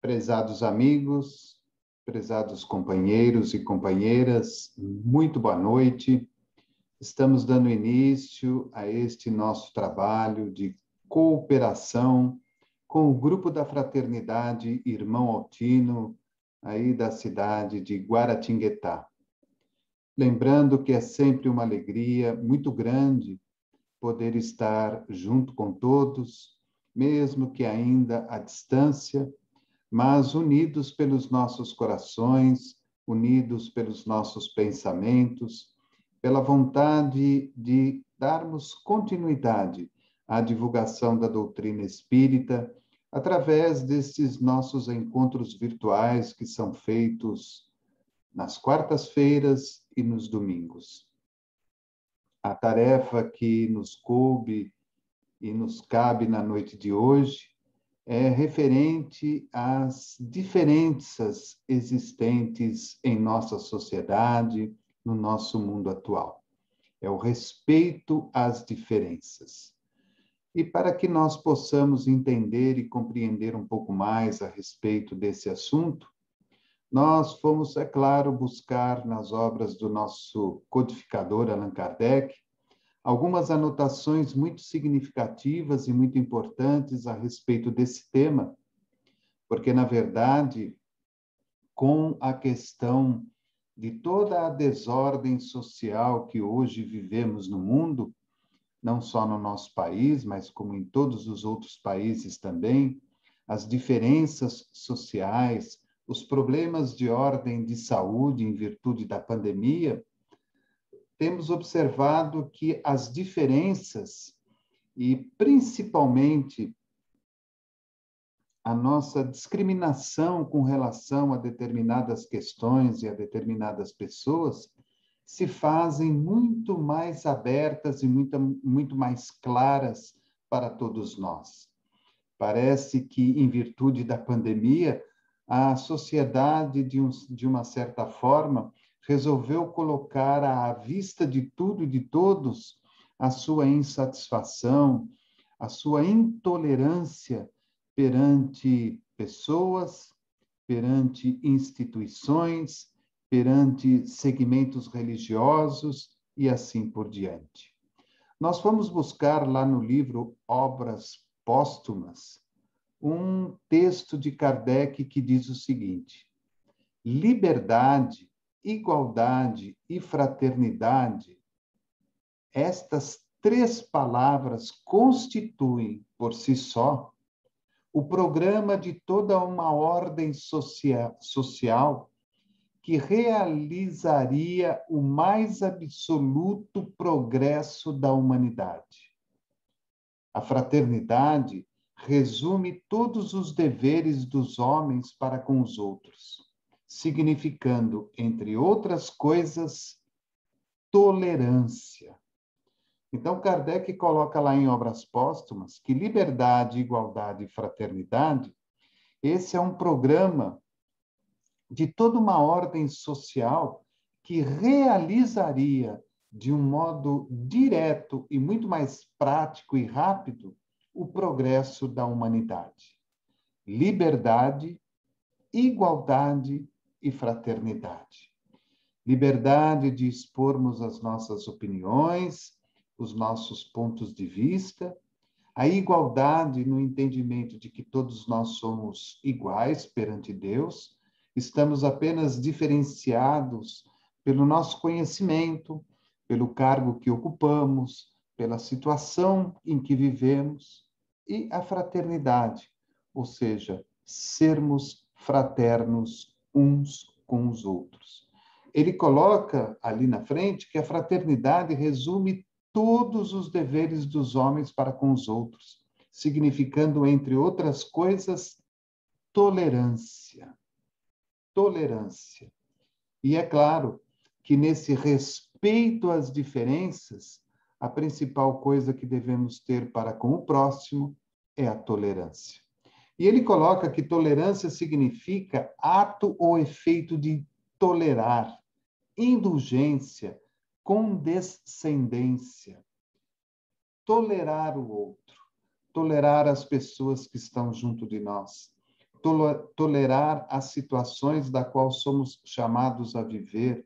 Prezados amigos, prezados companheiros e companheiras, muito boa noite. Estamos dando início a este nosso trabalho de cooperação com o Grupo da Fraternidade Irmão Altino, aí da cidade de Guaratinguetá. Lembrando que é sempre uma alegria muito grande poder estar junto com todos, mesmo que ainda à distância, mas unidos pelos nossos corações, unidos pelos nossos pensamentos, pela vontade de darmos continuidade à divulgação da doutrina espírita, através desses nossos encontros virtuais que são feitos nas quartas-feiras e nos domingos. A tarefa que nos coube e nos cabe na noite de hoje é referente às diferenças existentes em nossa sociedade, no nosso mundo atual. É o respeito às diferenças. E para que nós possamos entender e compreender um pouco mais a respeito desse assunto, nós fomos, é claro, buscar nas obras do nosso codificador Allan Kardec algumas anotações muito significativas e muito importantes a respeito desse tema, porque, na verdade, com a questão de toda a desordem social que hoje vivemos no mundo, não só no nosso país, mas como em todos os outros países também, as diferenças sociais, os problemas de ordem de saúde em virtude da pandemia, temos observado que as diferenças, e principalmente a nossa discriminação com relação a determinadas questões e a determinadas pessoas, se fazem muito mais abertas e muito mais claras para todos nós. Parece que, em virtude da pandemia, a sociedade, de uma certa forma, resolveu colocar à vista de tudo e de todos a sua insatisfação, a sua intolerância perante pessoas, perante instituições, perante segmentos religiosos e assim por diante. Nós vamos buscar lá no livro Obras Póstumas um texto de Kardec que diz o seguinte: liberdade, igualdade e fraternidade, estas três palavras constituem, por si só, o programa de toda uma ordem social que realizaria o mais absoluto progresso da humanidade. A fraternidade resume todos os deveres dos homens para com os outros, significando, entre outras coisas, tolerância. Então, Kardec coloca lá em Obras Póstumas que liberdade, igualdade e fraternidade, esse é um programa de toda uma ordem social que realizaria de um modo direto e muito mais prático e rápido o progresso da humanidade. Liberdade, igualdade e fraternidade. Liberdade de expormos as nossas opiniões, os nossos pontos de vista, a igualdade no entendimento de que todos nós somos iguais perante Deus, estamos apenas diferenciados pelo nosso conhecimento, pelo cargo que ocupamos, pela situação em que vivemos, e a fraternidade, ou seja, sermos fraternos uns com os outros. Ele coloca ali na frente que a fraternidade resume todos os deveres dos homens para com os outros, significando, entre outras coisas, tolerância. Tolerância. E é claro que nesse respeito às diferenças, a principal coisa que devemos ter para com o próximo é a tolerância. E ele coloca que tolerância significa ato ou efeito de tolerar, indulgência, condescendência. Tolerar o outro, tolerar as pessoas que estão junto de nós, tolerar as situações da qual somos chamados a viver,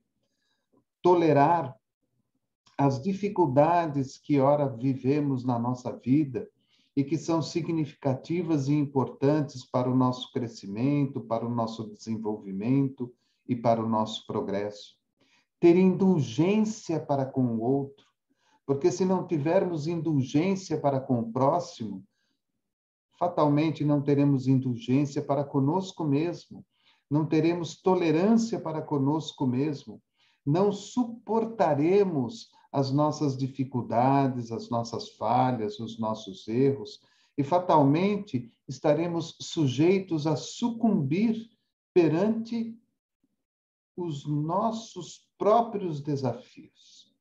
tolerar as dificuldades que ora vivemos na nossa vida e que são significativas e importantes para o nosso crescimento, para o nosso desenvolvimento e para o nosso progresso. Ter indulgência para com o outro, porque se não tivermos indulgência para com o próximo, fatalmente não teremos indulgência para conosco mesmo, não teremos tolerância para conosco mesmo, não suportaremos as nossas dificuldades, as nossas falhas, os nossos erros, e fatalmente estaremos sujeitos a sucumbir perante os nossos próprios desafios.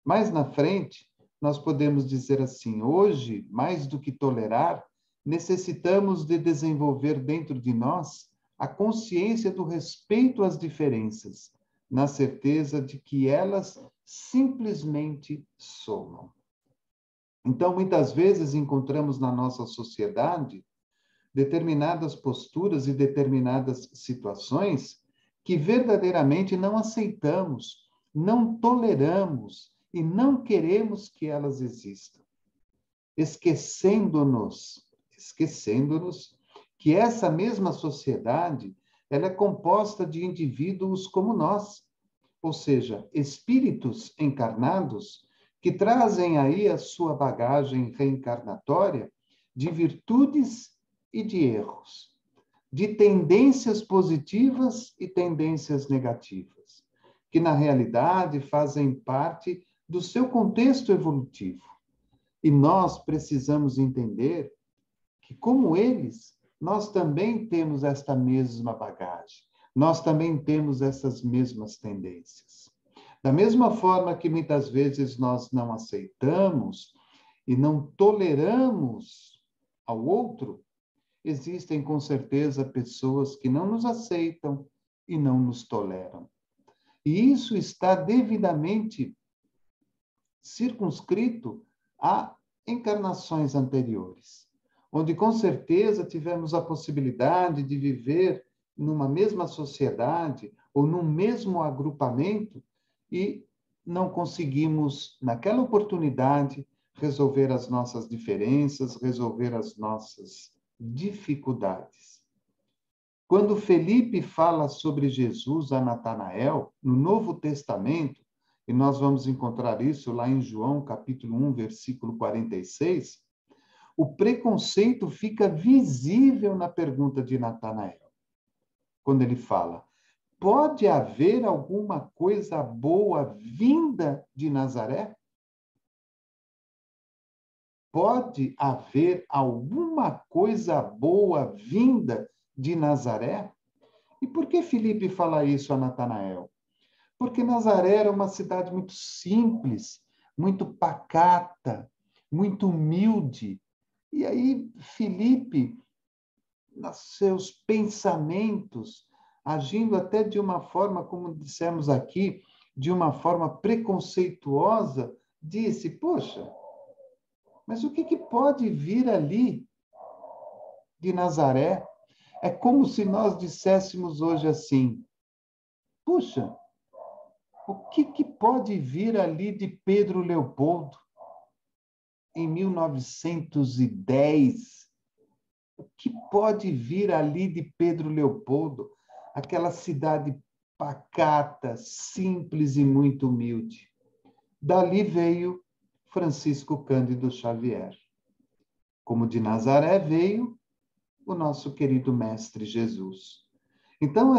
Mais na frente, nós podemos dizer assim: hoje, mais do que tolerar, necessitamos de desenvolver dentro de nós a consciência do respeito às diferenças, na certeza de que elas simplesmente somam. Então, muitas vezes encontramos na nossa sociedade determinadas posturas e determinadas situações que verdadeiramente não aceitamos, não toleramos e não queremos que elas existam, esquecendo-nos que essa mesma sociedade ela é composta de indivíduos como nós, ou seja, espíritos encarnados que trazem aí a sua bagagem reencarnatória de virtudes e de erros, de tendências positivas e tendências negativas, que na realidade fazem parte do seu contexto evolutivo. E nós precisamos entender que, como eles, nós também temos esta mesma bagagem, nós também temos essas mesmas tendências. Da mesma forma que muitas vezes nós não aceitamos e não toleramos ao outro, existem com certeza pessoas que não nos aceitam e não nos toleram. E isso está devidamente circunscrito a encarnações anteriores, onde com certeza tivemos a possibilidade de viver numa mesma sociedade ou num mesmo agrupamento e não conseguimos, naquela oportunidade, resolver as nossas diferenças, resolver as nossas dificuldades. Quando Felipe fala sobre Jesus a Natanael, no Novo Testamento, e nós vamos encontrar isso lá em João, capítulo 1, versículo 46, o preconceito fica visível na pergunta de Natanael. Quando ele fala: pode haver alguma coisa boa vinda de Nazaré? Pode haver alguma coisa boa vinda de Nazaré? E por que Felipe fala isso a Natanael? Porque Nazaré era uma cidade muito simples, muito pacata, muito humilde. E aí Felipe, nos seus pensamentos, agindo até de uma forma, como dissemos aqui, de uma forma preconceituosa, disse: poxa, mas o que pode vir ali de Nazaré? É como se nós disséssemos hoje assim: puxa, o que pode vir ali de Pedro Leopoldo em 1910? O que pode vir ali de Pedro Leopoldo, aquela cidade pacata, simples e muito humilde? Dali veio Francisco Cândido Xavier. Como de Nazaré veio o nosso querido Mestre Jesus. Então,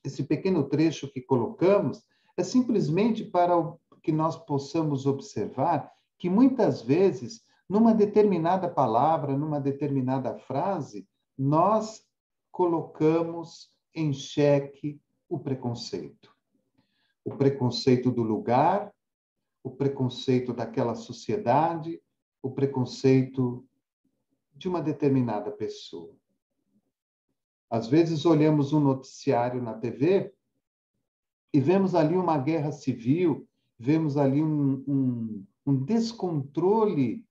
esse pequeno trecho que colocamos é simplesmente para que nós possamos observar que muitas vezes, numa determinada palavra, numa determinada frase, nós colocamos em xeque o preconceito. O preconceito do lugar, o preconceito daquela sociedade, o preconceito de uma determinada pessoa. Às vezes olhamos um noticiário na TV e vemos ali uma guerra civil, vemos ali um descontrole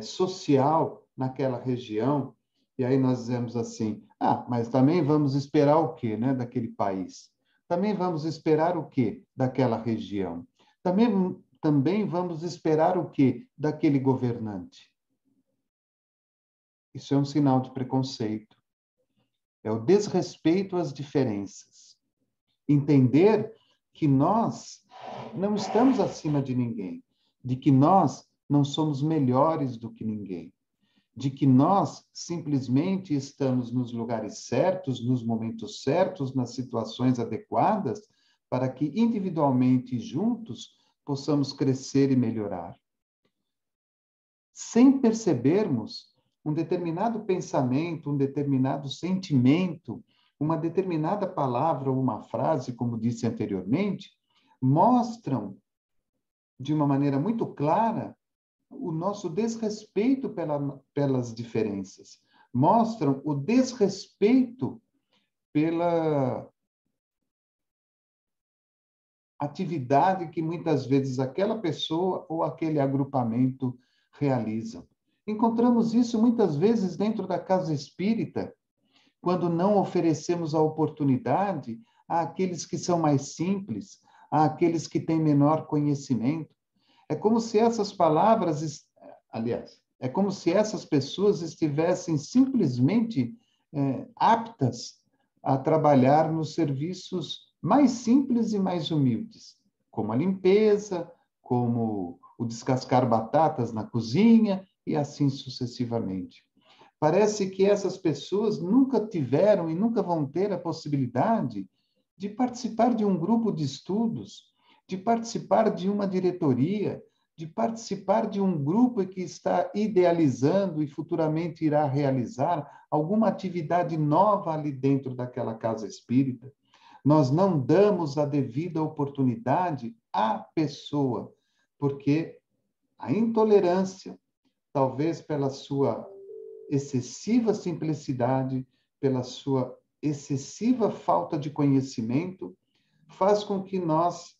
social naquela região, E aí nós dizemos assim, mas também vamos esperar o quê, né, daquele país? Também vamos esperar o quê daquela região? Também vamos esperar o quê daquele governante? Isso é um sinal de preconceito. É o desrespeito às diferenças. Entender que nós não estamos acima de ninguém, de que nós não somos melhores do que ninguém, de que nós simplesmente estamos nos lugares certos, nos momentos certos, nas situações adequadas, para que individualmente e juntos possamos crescer e melhorar. Sem percebermos, um determinado pensamento, um determinado sentimento, uma determinada palavra ou uma frase, como disse anteriormente, mostram de uma maneira muito clara o nosso desrespeito pelas diferenças, mostram o desrespeito pela atividade que muitas vezes aquela pessoa ou aquele agrupamento realizam. Encontramos isso muitas vezes dentro da casa espírita, quando não oferecemos a oportunidade àqueles que são mais simples, àqueles que têm menor conhecimento. É como se essas palavras, aliás, é como se essas pessoas estivessem simplesmente aptas a trabalhar nos serviços mais simples e mais humildes, como a limpeza, como o descascar batatas na cozinha e assim sucessivamente. Parece que essas pessoas nunca tiveram e nunca vão ter a possibilidade de participar de um grupo de estudos, de participar de uma diretoria, de participar de um grupo que está idealizando e futuramente irá realizar alguma atividade nova ali dentro daquela casa espírita. Nós não damos a devida oportunidade à pessoa, porque a intolerância, talvez pela sua excessiva simplicidade, pela sua excessiva falta de conhecimento, faz com que nós,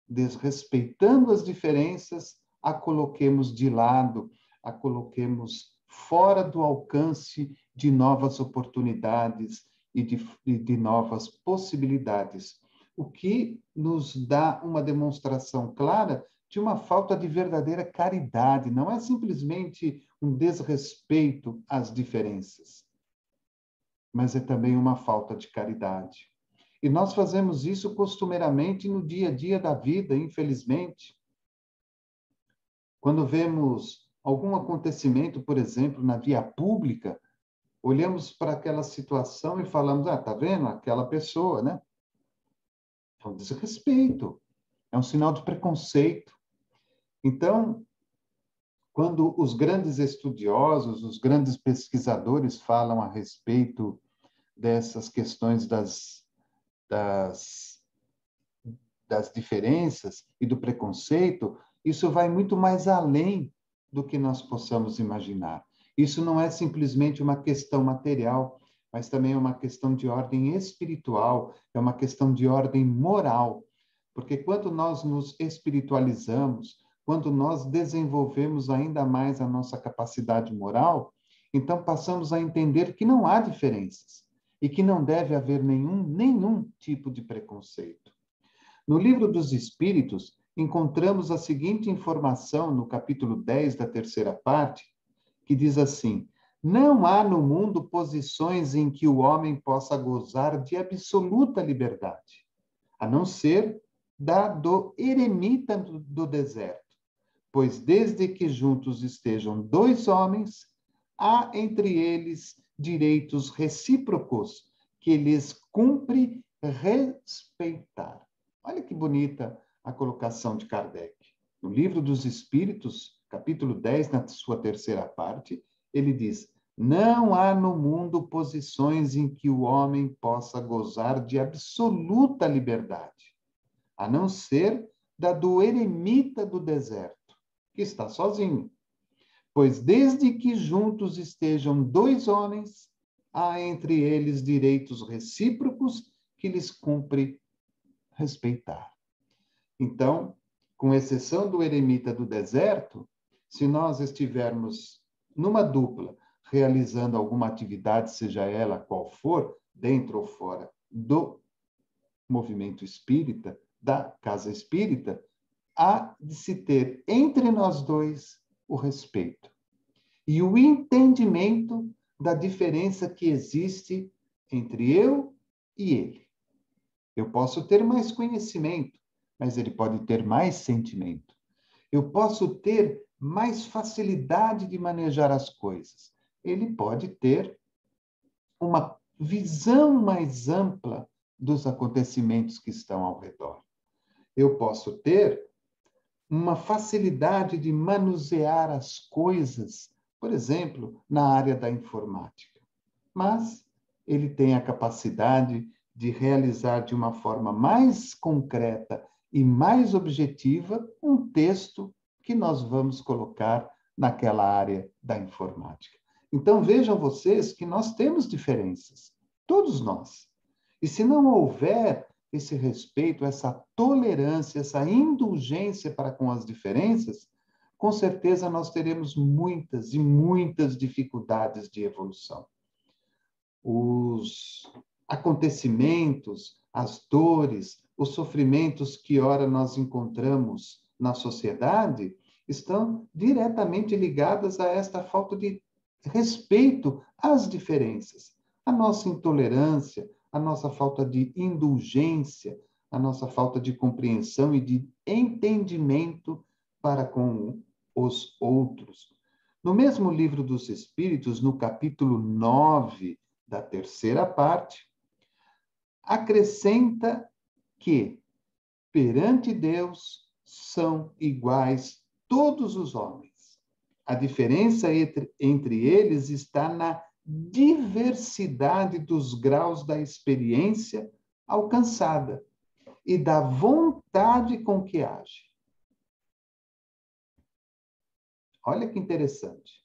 desrespeitando as diferenças, a coloquemos de lado, a coloquemos fora do alcance de novas oportunidades e de novas possibilidades, o que nos dá uma demonstração clara de uma falta de verdadeira caridade, não é simplesmente um desrespeito às diferenças, mas é também uma falta de caridade. E nós fazemos isso costumeiramente no dia a dia da vida, infelizmente. Quando vemos algum acontecimento, por exemplo, na via pública, olhamos para aquela situação e falamos, tá vendo? Aquela pessoa, né? É um desrespeito, é um sinal de preconceito. Então, quando os grandes estudiosos, os grandes pesquisadores falam a respeito dessas questões das diferenças e do preconceito, isso vai muito mais além do que nós possamos imaginar. Isso não é simplesmente uma questão material, mas também é uma questão de ordem espiritual, é uma questão de ordem moral. Porque quando nós nos espiritualizamos, quando nós desenvolvemos ainda mais a nossa capacidade moral, então passamos a entender que não há diferenças e que não deve haver nenhum tipo de preconceito. No Livro dos Espíritos, encontramos a seguinte informação no capítulo 10 da terceira parte, que diz assim: não há no mundo posições em que o homem possa gozar de absoluta liberdade, a não ser da do eremita do deserto, pois desde que juntos estejam dois homens, há entre eles direitos recíprocos que lhes cumpre respeitar. Olha que bonita a colocação de Kardec. No Livro dos Espíritos, capítulo 10, na sua terceira parte, ele diz: não há no mundo posições em que o homem possa gozar de absoluta liberdade, a não ser da do eremita do deserto, que está sozinho. Pois desde que juntos estejam dois homens, há entre eles direitos recíprocos que lhes cumpre respeitar. Então, com exceção do eremita do deserto, se nós estivermos numa dupla, realizando alguma atividade, seja ela qual for, dentro ou fora do movimento espírita, da casa espírita, há de se ter entre nós dois o respeito e o entendimento da diferença que existe entre eu e ele. Eu posso ter mais conhecimento, mas ele pode ter mais sentimento. Eu posso ter mais facilidade de manejar as coisas. Ele pode ter uma visão mais ampla dos acontecimentos que estão ao redor. Eu posso ter uma facilidade de manusear as coisas, por exemplo, na área da informática. Mas ele tem a capacidade de realizar de uma forma mais concreta e mais objetiva um texto que nós vamos colocar naquela área da informática. Então, vejam vocês que nós temos diferenças, todos nós. E se não houver esse respeito, essa tolerância, essa indulgência para com as diferenças, com certeza nós teremos muitas e muitas dificuldades de evolução. Os acontecimentos, as dores, os sofrimentos que ora nós encontramos na sociedade estão diretamente ligadas a esta falta de respeito às diferenças, a nossa intolerância, a nossa falta de indulgência, a nossa falta de compreensão e de entendimento para com os outros. No mesmo livro dos Espíritos, no capítulo 9, da terceira parte, acrescenta que, perante Deus, são iguais todos os homens. A diferença entre eles está na diversidade dos graus da experiência alcançada e da vontade com que age. Olha que interessante.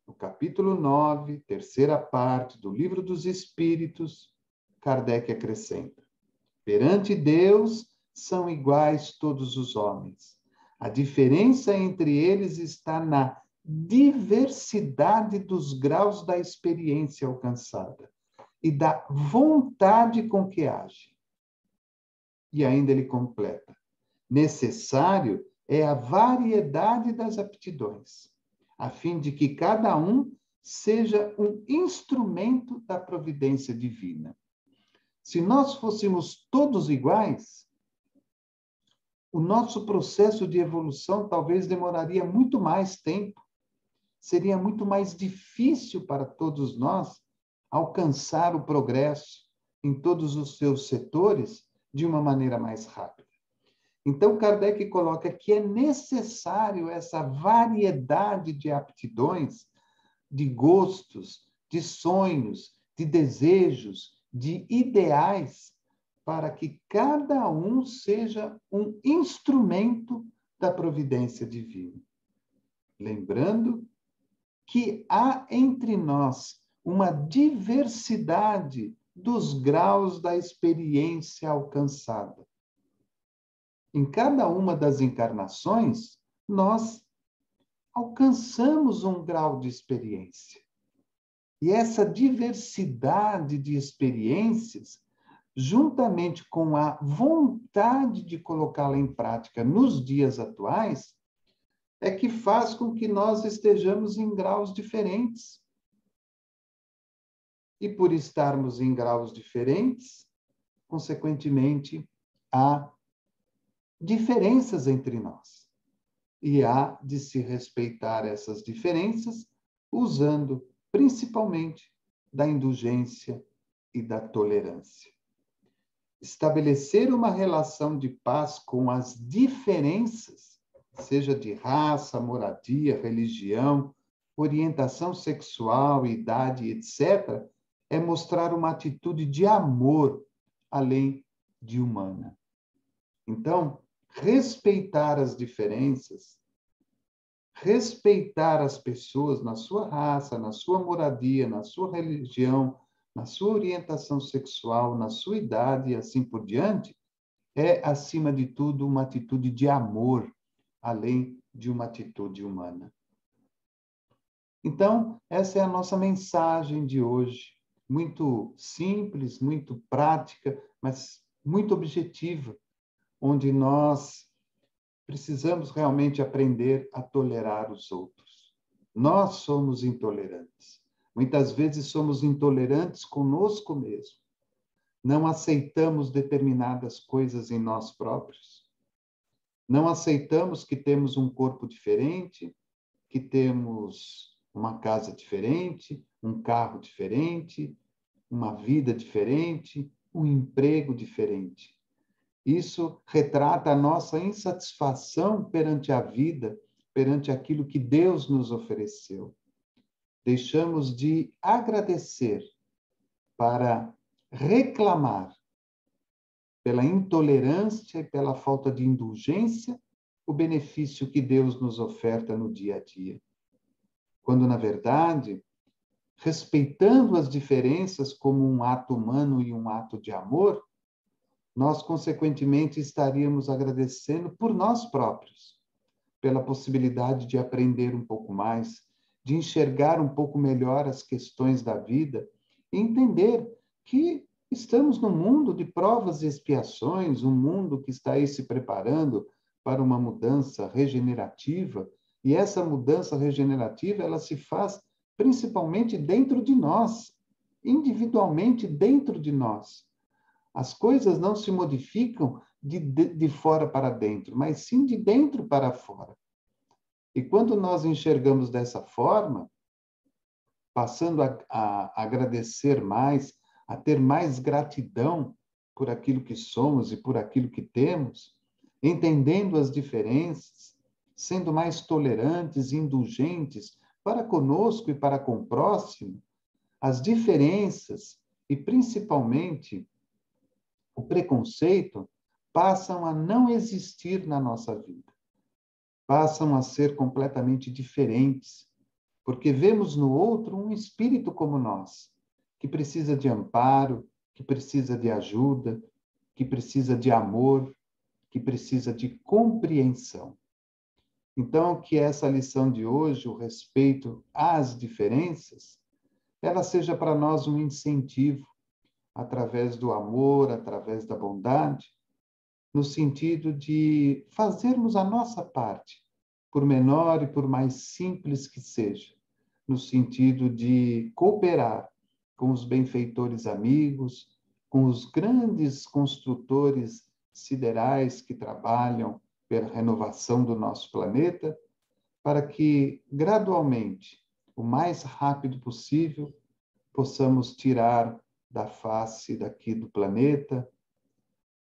No capítulo 9, terceira parte do Livro dos Espíritos, Kardec acrescenta: perante Deus são iguais todos os homens. A diferença entre eles está na diversidade dos graus da experiência alcançada e da vontade com que age. E ainda ele completa: necessário é a variedade das aptidões, a fim de que cada um seja um instrumento da providência divina. Se nós fôssemos todos iguais, o nosso processo de evolução talvez demoraria muito mais tempo. Seria muito mais difícil para todos nós alcançar o progresso em todos os seus setores de uma maneira mais rápida. Então, Kardec coloca que é necessário essa variedade de aptidões, de gostos, de sonhos, de desejos, de ideais, para que cada um seja um instrumento da providência divina. Lembrando que há entre nós uma diversidade dos graus da experiência alcançada. Em cada uma das encarnações, nós alcançamos um grau de experiência. E essa diversidade de experiências, juntamente com a vontade de colocá-la em prática nos dias atuais, é que faz com que nós estejamos em graus diferentes. E por estarmos em graus diferentes, consequentemente, há diferenças entre nós. E há de se respeitar essas diferenças usando principalmente da indulgência e da tolerância. Estabelecer uma relação de paz com as diferenças, seja de raça, moradia, religião, orientação sexual, idade, etc., é mostrar uma atitude de amor além de humana. Então, respeitar as diferenças, respeitar as pessoas na sua raça, na sua moradia, na sua religião, na sua orientação sexual, na sua idade e assim por diante, é, acima de tudo, uma atitude de amor, além de uma atitude humana. Então, essa é a nossa mensagem de hoje, muito simples, muito prática, mas muito objetiva, onde nós precisamos realmente aprender a tolerar os outros. Nós somos intolerantes. Muitas vezes somos intolerantes conosco mesmo. Não aceitamos determinadas coisas em nós próprios. Não aceitamos que temos um corpo diferente, que temos uma casa diferente, um carro diferente, uma vida diferente, um emprego diferente. Isso retrata a nossa insatisfação perante a vida, perante aquilo que Deus nos ofereceu. Deixamos de agradecer para reclamar pela intolerância e pela falta de indulgência o benefício que Deus nos oferta no dia a dia. Quando, na verdade, respeitando as diferenças como um ato humano e um ato de amor, nós, consequentemente, estaríamos agradecendo por nós próprios, pela possibilidade de aprender um pouco mais, de enxergar um pouco melhor as questões da vida e entender que estamos num mundo de provas e expiações, um mundo que está aí se preparando para uma mudança regenerativa, e essa mudança regenerativa, ela se faz principalmente dentro de nós, individualmente dentro de nós. As coisas não se modificam de fora para dentro, mas sim de dentro para fora. E quando nós enxergamos dessa forma, passando a agradecer mais, a ter mais gratidão por aquilo que somos e por aquilo que temos, entendendo as diferenças, sendo mais tolerantes e indulgentes para conosco e para com o próximo, as diferenças e principalmente o preconceito passam a não existir na nossa vida. Passam a ser completamente diferentes, porque vemos no outro um espírito como nós, que precisa de amparo, que precisa de ajuda, que precisa de amor, que precisa de compreensão. Então, que essa lição de hoje, o respeito às diferenças, ela seja para nós um incentivo, através do amor, através da bondade, no sentido de fazermos a nossa parte, por menor e por mais simples que seja, no sentido de cooperar com os benfeitores amigos, com os grandes construtores siderais que trabalham pela renovação do nosso planeta, para que, gradualmente, o mais rápido possível, possamos tirar da face daqui do planeta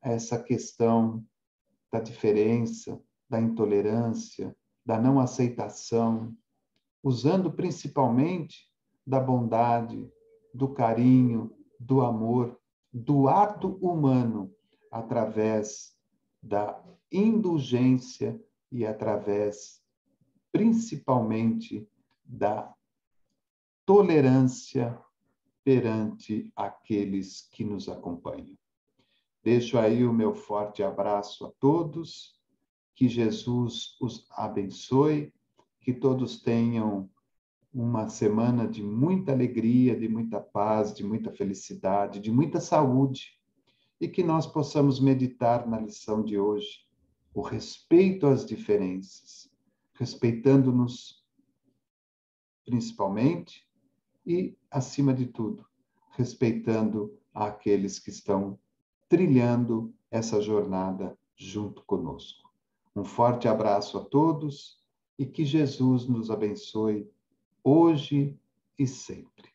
essa questão da diferença, da intolerância, da não aceitação, usando principalmente da bondade, do carinho, do amor, do ato humano, através da indulgência e através, principalmente, da tolerância perante aqueles que nos acompanham. Deixo aí o meu forte abraço a todos, que Jesus os abençoe, que todos tenham uma semana de muita alegria, de muita paz, de muita felicidade, de muita saúde, e que nós possamos meditar na lição de hoje o respeito às diferenças, respeitando-nos principalmente e, acima de tudo, respeitando aqueles que estão trilhando essa jornada junto conosco. Um forte abraço a todos e que Jesus nos abençoe hoje e sempre.